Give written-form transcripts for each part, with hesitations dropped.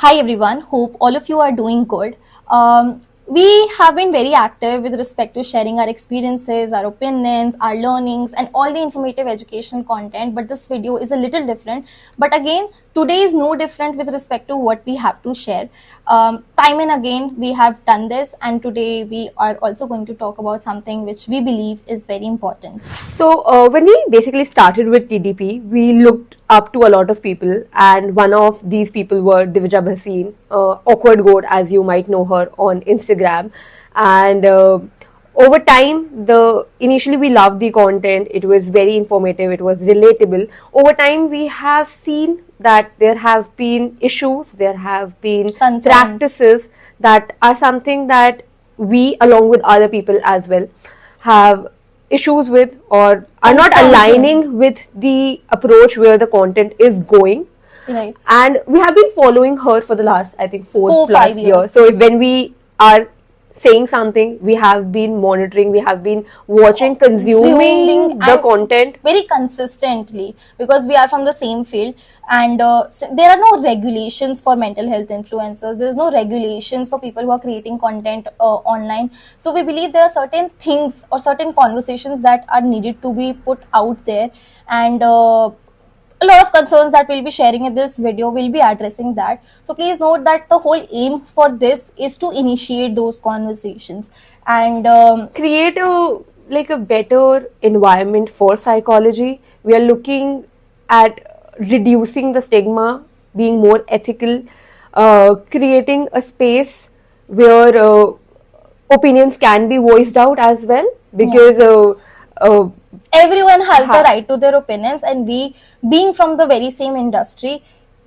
Hi everyone, hope all of you are doing good. We have been very active with respect to sharing our experiences, our opinions, our learnings, and all the informative educational content. But this video is a little different. But again, today is no different with respect to what we have to share. Time and again, we have done this, and today we are also going to talk about something which we believe is very important. So when we basically started with TDP, we looked up to a lot of people, and one of these people were Divya Bhasin, Awkward Goat, as you might know her on Instagram. And over time, the initially we loved the content. It was very informative. It was relatable. Over time, we have seen that there have been issues, there have been Concerns. practices that are something that we, along with other people as well, have issues with or are not Concerns. aligning with the approach where the content is going. Right. And we have been following her for the last, I think, 4 plus 5 years. years. So if when we are saying something, we have been monitoring, we have been watching, consuming the and content. very consistently, because we are from the same field, and there are no regulations for mental health influencers. There's no regulations for people who are creating content online. So we believe there are certain things or certain conversations that are needed to be put out there, and a lot of concerns that we'll be sharing in this video will be addressing that. So please note that the whole aim for this is to initiate those conversations and Create a better environment for psychology. We are looking at reducing the stigma, being more ethical, creating a space where opinions can be voiced out as well, because everyone has the right to their opinions, and we, being from the very same industry,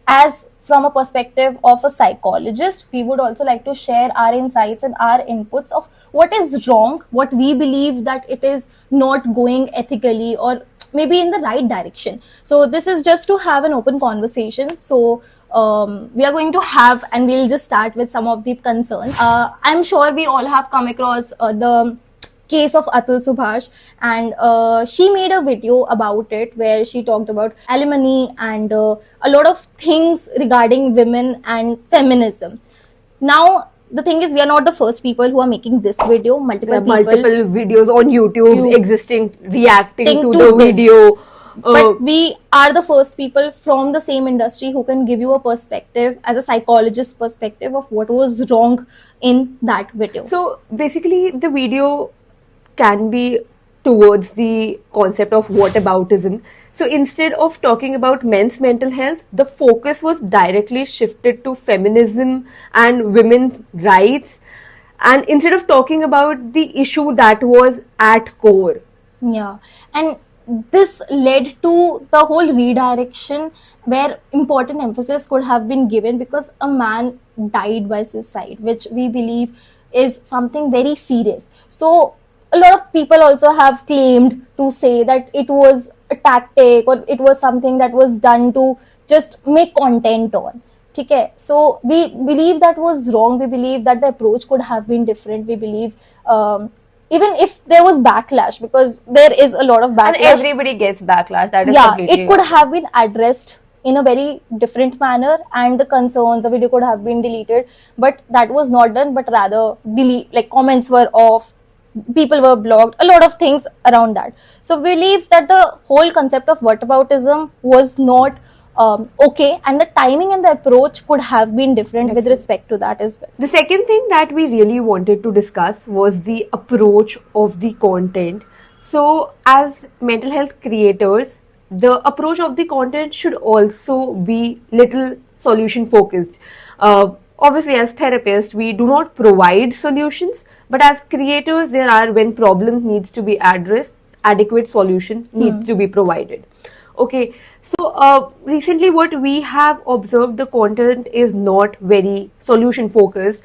as from a perspective of a psychologist, we would also like to share our insights and our inputs of what is wrong, what we believe that it is not going ethically or maybe in the right direction. So this is just to have an open conversation. So we are going to have, and we'll just start with some of the concerns. I'm sure we all have come across the case of Atul Subhash, and she made a video about it where she talked about alimony and a lot of things regarding women and feminism. Now the thing is, we are not the first people who are making this video. there Multiple are people, multiple videos on YouTube existing, reacting to to the this. video. But we are the first people from the same industry who can give you a perspective, as a psychologist perspective, of what was wrong in that video. So basically, the video can be towards the concept of whataboutism. So instead of talking about men's mental health, the focus was directly shifted to feminism and women's rights. And instead of talking about the issue that was at core. Yeah, and this led to the whole redirection where important emphasis could have been given, because a man died by suicide, which we believe is something very serious. So a lot of people also have claimed to say that it was a tactic or it was something that was done to just make content on. Okay, so we believe that was wrong. We believe that the approach could have been different. We believe even if there was backlash, because there is a lot of backlash, And everybody gets backlash. That is yeah, completely it could have been addressed in a very different manner, and the concerns, the video could have been deleted, but that was not done. But rather, like comments were off, people were blocked, a lot of things around that. So we believe that the whole concept of whataboutism was not okay, and the timing and the approach could have been different with respect to that as well. The second thing that we really wanted to discuss was the approach of the content. So, as mental health creators, the approach of the content should also be little solution focused. Obviously, as therapists, we do not provide solutions, but as creators, there are, when problems needs to be addressed, adequate solution needs to be provided. Okay, so recently what we have observed, the content is not very solution focused.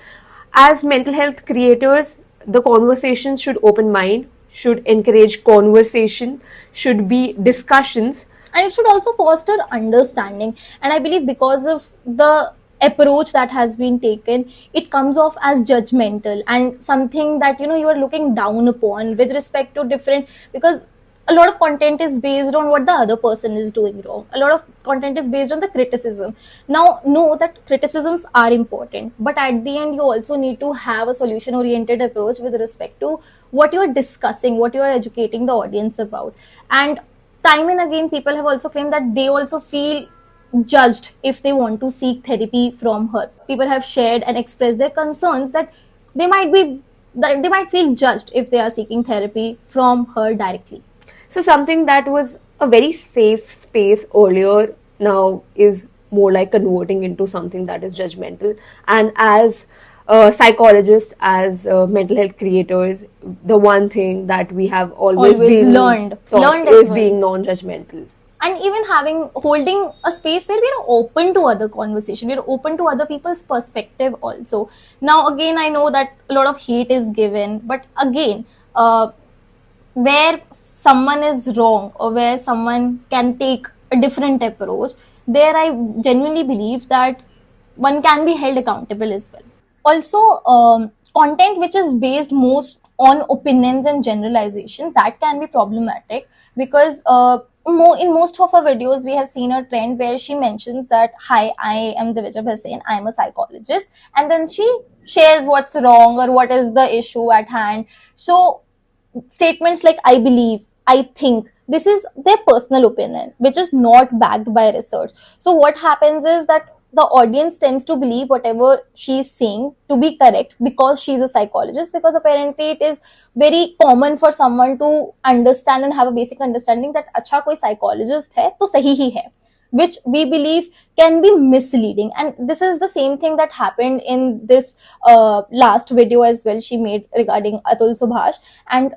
As mental health creators, the conversations should open mind, should encourage conversation, should be discussions. And it should also foster understanding. And I believe because of the approach that has been taken, it comes off as judgmental and something that you are looking down upon with respect to different, because a lot of content is based on what the other person is doing wrong. A lot of content is based on the criticism. Now, know that criticisms are important, but at the end, you also need to have a solution oriented approach with respect to what you're discussing, what you're educating the audience about. And time and again, people have also claimed that they also feel judged if they want to seek therapy from her. People have shared and expressed their concerns that they might be that they might feel judged if they are seeking therapy from her directly. So something that was a very safe space earlier now is more like converting into something that is judgmental. And as psychologists, as mental health creators, the one thing that we have always been learned taught as is well. being non-judgmental. And even holding a space where we're open to other conversation, we're open to other people's perspective also. Now again, I know that a lot of hate is given, but again, where someone is wrong or where someone can take a different approach, there I genuinely believe that one can be held accountable as well. Also, content which is based most on opinions and generalization, that can be problematic, because in most of her videos we have seen a trend where she mentions that, hi, I am Divya Bhasin, I am a psychologist, and then she shares what's wrong or what is the issue at hand. So statements like I believe, I think, this is their personal opinion, which is not backed by research. So what happens is that the audience tends to believe whatever she's saying to be correct because she's a psychologist, because apparently it is very common for someone to understand and have a basic understanding that अच्छा कोई psychologist है तो सही ही है, which we believe can be misleading. And this is the same thing that happened in this last video as well she made regarding Atul Subhash. And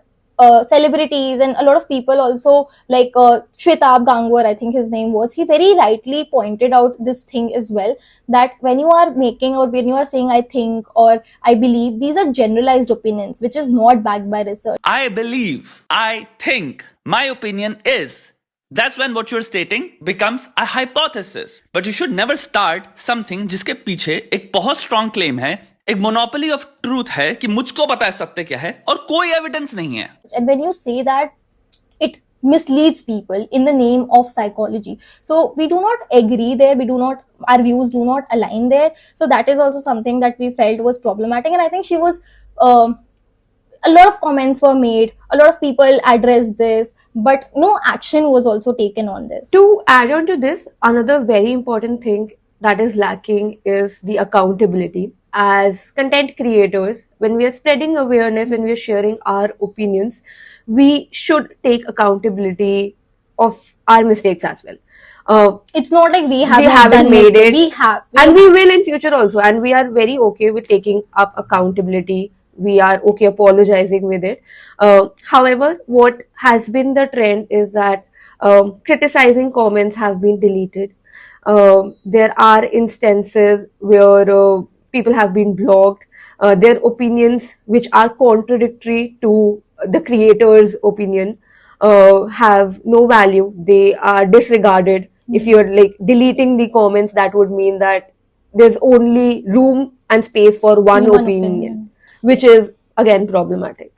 celebrities and a lot of people also, like Shwetab Gangwar, I think his name was, he very rightly pointed out this thing as well, that when you are making or when you are saying I think or I believe, these are generalized opinions which is not backed by research. I believe, I think, my opinion is. That's when what you're stating becomes a hypothesis. But you should never start something जिसके पीछे एक बहुत strong claim है, एक monopoly of truth है कि मुझको पता है सत्य क्या है और कोई evidence नहीं है. And when you say that, it misleads people in the name of psychology. So we do not agree there. Our views do not align there. So that is also something that we felt was problematic. And I think she was, a lot of comments were made. A lot of people addressed this, but no action was also taken on this. To add on to this, another very important thing that is lacking is the accountability. As content creators, when we are spreading awareness, when we are sharing our opinions, we should take accountability of our mistakes as well. It's not like we haven't done made mistake. it. We have. And we will in future also. And we are very okay with taking up accountability. We are okay apologizing with it. However, what has been the trend is that criticizing comments have been deleted. There are instances where people have been blocked. Their opinions, which are contradictory to the creator's opinion, have no value. They are disregarded. If you're like deleting the comments, that would mean that there's only room and space for one opinion, which is again problematic.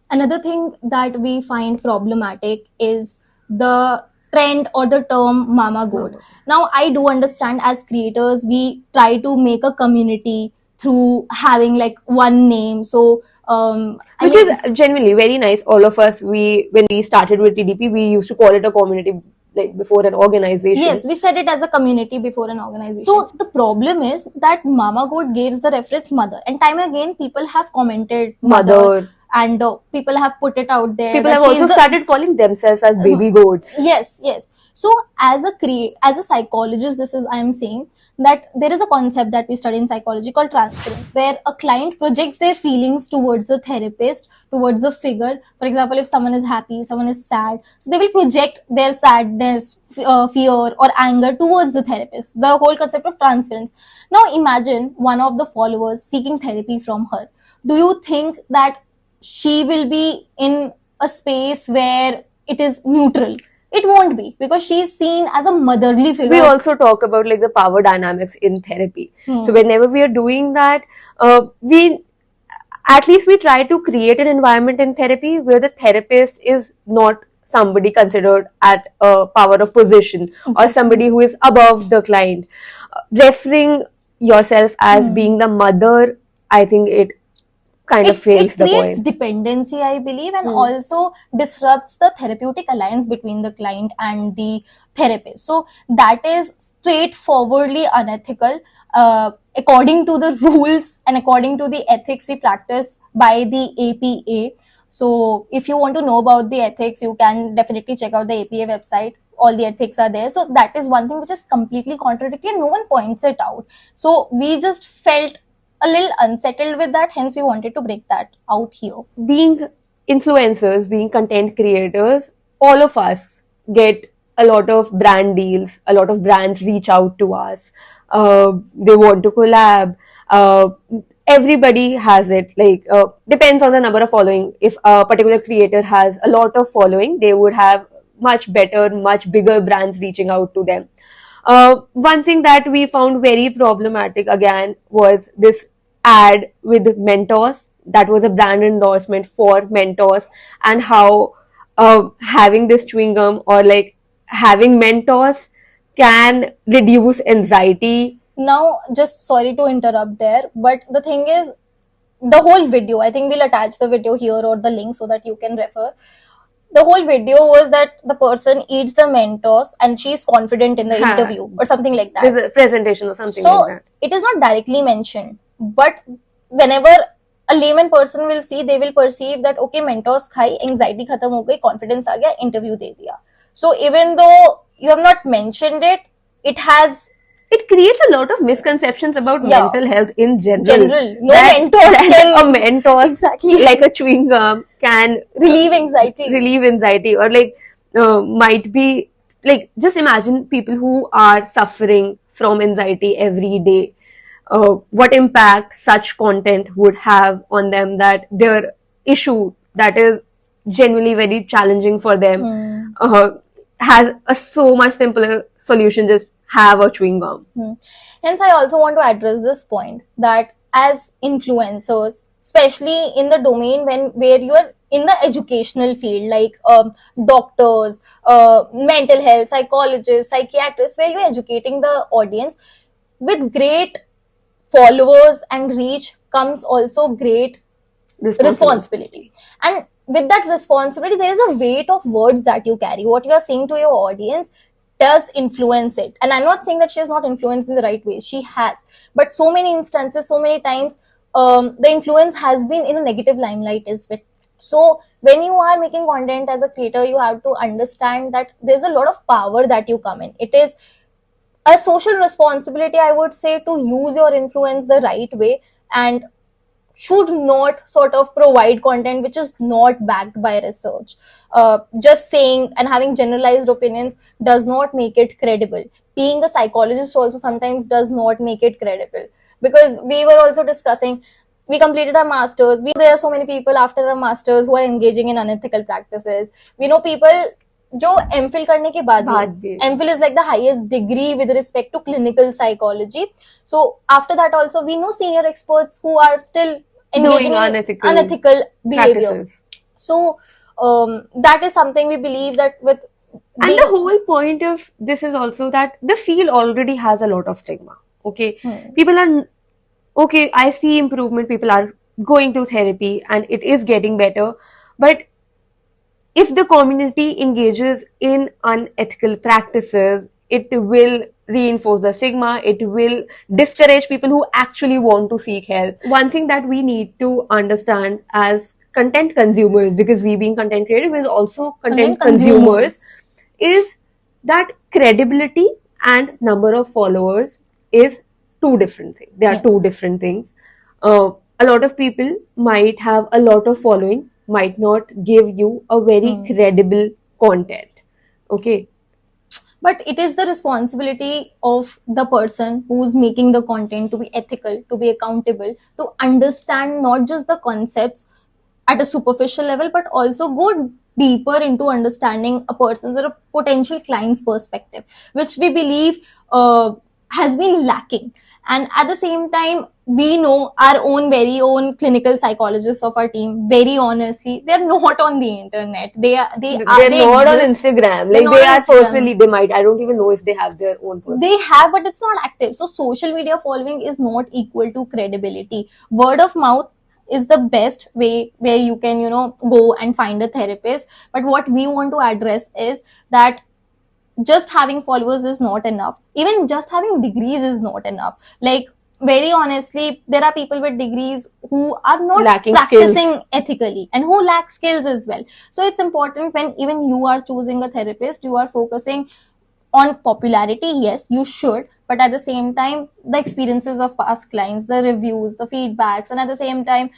Another thing that we find problematic is the trend or the term mama goat. Now, I do understand as creators, we try to make a community through having like one name. So, which is genuinely very nice. All of us, when we started with TDP, we used to call it a community like before an organization. Yes, we said it as a community before an organization. So the problem is that mama goat gives the reference mother, and time again people have commented mother. And people have put it out there. People have also started calling themselves as baby goats. Yes. So as a psychologist, this is I am saying that there is a concept that we study in psychology called transference, where a client projects their feelings towards the therapist, towards the figure. For example, if someone is happy, someone is sad, so they will project their sadness, fear or anger towards the therapist. The whole concept of transference. Now imagine one of the followers seeking therapy from her. Do you think that she will be in a space where it is neutral? It won't be, because she's seen as a motherly figure. We also talk about like the power dynamics in therapy. So whenever we are doing that, we try to create an environment in therapy where the therapist is not somebody considered at a power of position or somebody who is above the client. Referring yourself as being the mother, I think it kind of fails it the creates point. dependency, I believe, and also disrupts the therapeutic alliance between the client and the therapist. So that is straightforwardly unethical, according to the rules and according to the ethics we practice by the APA. So if you want to know about the ethics, you can definitely check out the APA website. All the ethics are there. So that is one thing which is completely contradictory and no one points it out. So we just felt a little unsettled with that, hence we wanted to break that out here. Being influencers, being content creators, all of us get a lot of brand deals. A lot of brands reach out to us. They want to collab. Everybody has it. Like, depends on the number of following. If a particular creator has a lot of following, they would have much better, much bigger brands reaching out to them. One thing that we found very problematic again was this ad with Mentos. That was a brand endorsement for Mentos, and how having this chewing gum or like having Mentos can reduce anxiety. Now, just sorry to interrupt there, but the thing is, the whole video, I think we'll attach the video here or the link so that you can refer. The whole video was that the person eats the Mentos and she's confident in the interview or something like that. There's a presentation or something So like that. it is not directly mentioned, but whenever a layman person will see, they will perceive that okay, Mentos खाई, anxiety खत्म हो गई, confidence आ गया, interview दे दिया. So even though you have not mentioned it, it creates a lot of misconceptions about mental health in general. No Mentos can a Mentos, exactly like a chewing gum, can relieve anxiety. or like might be like, just imagine people who are suffering from anxiety every day. What impact such content would have on them, that their issue that is genuinely very challenging for them has a so much simpler solution. Just have a chewing gum. Hence, I also want to address this point that as influencers, especially in the domain where you are in the educational field, like doctors, mental health, psychologists, psychiatrists, where you're educating the audience, with great followers and reach comes also great responsibility. And with that responsibility, there is a weight of words that you carry. What you are saying to your audience does influence it. And I'm not saying that she has not influenced in the right way. She has. But so many instances, so many times, the influence has been in a negative limelight as well. So when you are making content as a creator, you have to understand that there's a lot of power that you come in. It is a social responsibility, I would say, to use your influence the right way, and should not sort of provide content which is not backed by research. Just saying and having generalized opinions does not make it credible. Being a psychologist also sometimes does not make it credible, because we were also discussing, we completed our masters. There are so many people after our masters who are engaging in unethical practices. We know people जो MPhil करने के बाद भी, MPhil is like the highest degree with respect to clinical psychology. So after that also we know senior experts who are still engaging in unethical behavior. Practices. So that is something we believe that with. And the whole point of this is also that the field already has a lot of stigma. Okay, people are okay. I see improvement. People are going to therapy and it is getting better, but if the community engages in unethical practices, it will reinforce the stigma. It will discourage people who actually want to seek help. One thing that we need to understand as content consumers, because we being content creators is also content consumers, is that credibility and number of followers is two different things. They are two different things. A lot of people might have a lot of following, might not give you a very credible content. Okay. But it is the responsibility of the person who's making the content to be ethical, to be accountable, to understand not just the concepts at a superficial level, but also go deeper into understanding a person's or a potential client's perspective, which we believe has been lacking. And at the same time, we know our own very own clinical psychologists of our team. Very honestly, they're not on the internet. They're They're they not on exist. Instagram. They're Like not they on are Instagram. personally, they might. I don't even know if they have their own person. They have, but it's not active. So social media following is not equal to credibility. Word of mouth is the best way where you can, go and find a therapist. But what we want to address is that just having followers is not enough. Even just having degrees is not enough. Like, very honestly, there are people with degrees who are not Lacking practicing skills. ethically and who lack skills as well. So it's important when even you are choosing a therapist, you are focusing on popularity. Yes, you should, but at the same time, the experiences of past clients, the reviews, the feedbacks, and at the same time,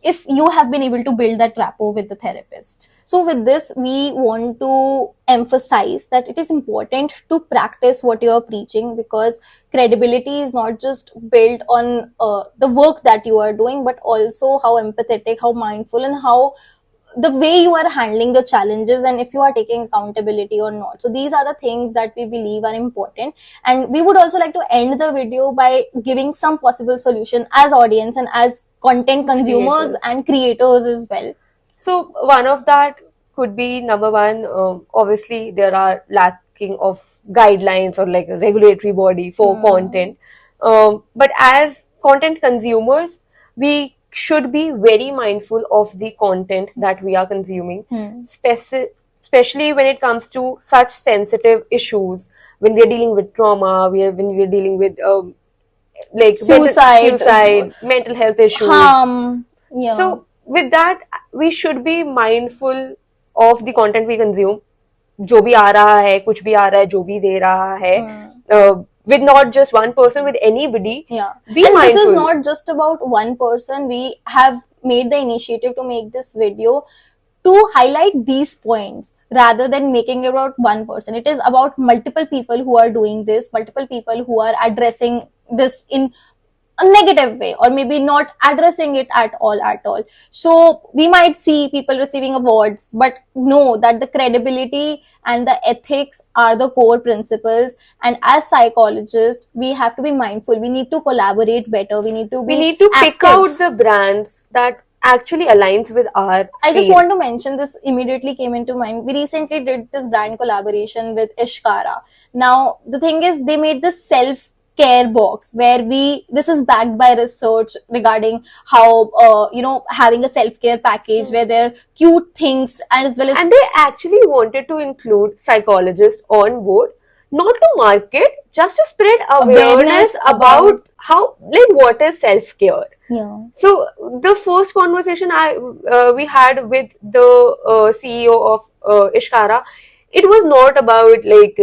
if you have been able to build that rapport with the therapist. So with this, we want to emphasize that it is important to practice what you are preaching, because credibility is not just built on the work that you are doing, but also how empathetic, how mindful, and how the way you are handling the challenges, and if you are taking accountability or not. So these are the things that we believe are important, and we would also like to end the video by giving some possible solution as audience and as content consumers Creators. and creators as well. So one of that could be number one. Obviously, there are lacking of guidelines or like a regulatory body for content. But as content consumers, we should be very mindful of the content that we are consuming, especially when it comes to such sensitive issues. When we are dealing with trauma, when we are dealing with like Suicide, mental health issues. Yeah. So with that, we should be mindful of the content we consume. जो भी आ रहा है, कुछ भी आ रहा है, जो भी दे रहा है, with not just one person, with anybody. Yeah. Be And mindful. this is not just about one person. We have made the initiative to make this video to highlight these points rather than making it about one person. It is about multiple people who are doing this, multiple people who are addressing this in a negative way, or maybe not addressing it at all. So we might see people receiving awards, but know that the credibility and the ethics are the core principles. And as psychologists, we have to be mindful. We need to collaborate better. We need to pick out the brands that actually aligns with our I just field. want to mention, this immediately came into mind. We recently did this brand collaboration with Ishkara. Now, the thing is, they made this self-care box where this is backed by research regarding how, having a self-care package where there are cute things as well as... And they actually wanted to include psychologists on board, not to market, just to spread awareness about how, like, what is self-care. Yeah. So the first conversation we had with the CEO of Ishkara, it was not about like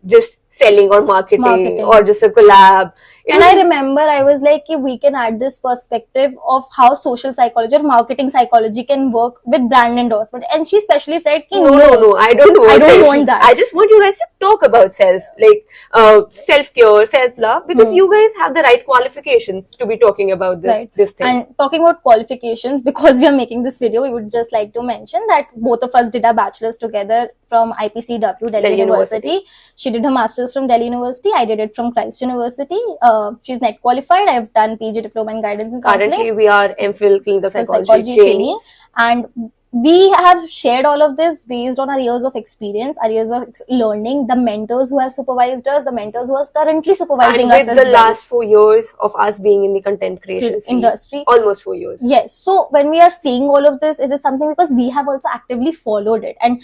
just selling or marketing or just a collab. And I remember I was like, we can add this perspective of how social psychology or marketing psychology can work with brand endorsement. And she specially said, no, I don't want that. I just want you guys to talk about self-care, self-love, because you guys have the right qualifications to be talking about this thing. And talking about qualifications, because we are making this video, we would just like to mention that both of us did our bachelor's together from IPCW, Delhi University. She did her master's from Delhi University. I did it from Christ University. She's net qualified. I have done PG diploma in guidance and counseling. Currently, we are MPhil clinical psychology trainees. And we have shared all of this based on our years of experience, our years of learning, the mentors who have supervised us, the mentors who are currently supervising us as well. And with the last 4 years of us being in the content creation industry. Almost 4 years. Yes. So when we are seeing all of this, it is something because we have also actively followed it. And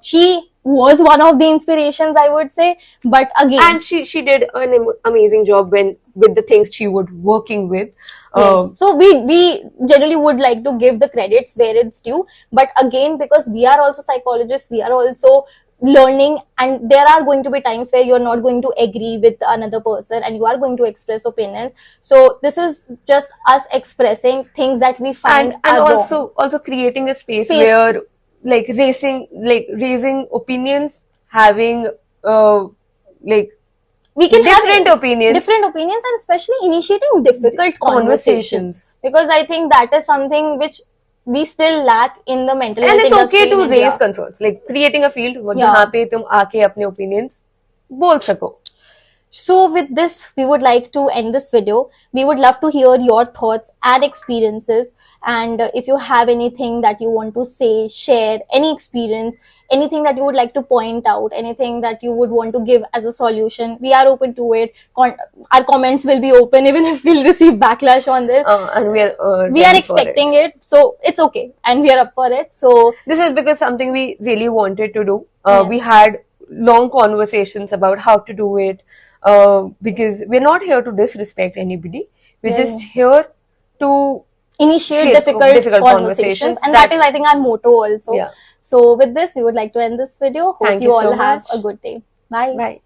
she was one of the inspirations, I would say. But again... And she did an amazing job with the things she was working with. Yes. So we generally would like to give the credits where it's due. But again, because we are also psychologists, we are also learning, and there are going to be times where you're not going to agree with another person and you are going to express opinions. So this is just us expressing things that we find and also creating a space where like raising opinions, having we can different have opinions, and especially initiating difficult conversations, because I think that is something which we still lack in the mental health industry. And it's okay to raise concerns, like creating a field where जहाँ पे तुम आके अपने opinions बोल सको. So with this, we would like to end this video. We would love to hear your thoughts and experiences. And if you have anything that you want to say, share, any experience, anything that you would like to point out, anything that you would want to give as a solution, we are open to it. Our comments will be open even if we'll receive backlash on this. And we are We are ready for it. expecting it, so it's okay, and we are up for it. So This is because something we really wanted to do. We Yes. had long conversations about how to do it, because we're not here to disrespect anybody. We're Yeah, just here to initiate Shape difficult, difficult conversations, conversations. and that That- is, I think, our motto also. Yeah. So with this, we would like to end this video. Hope Thank you you all so have much. a good day. Bye. Bye.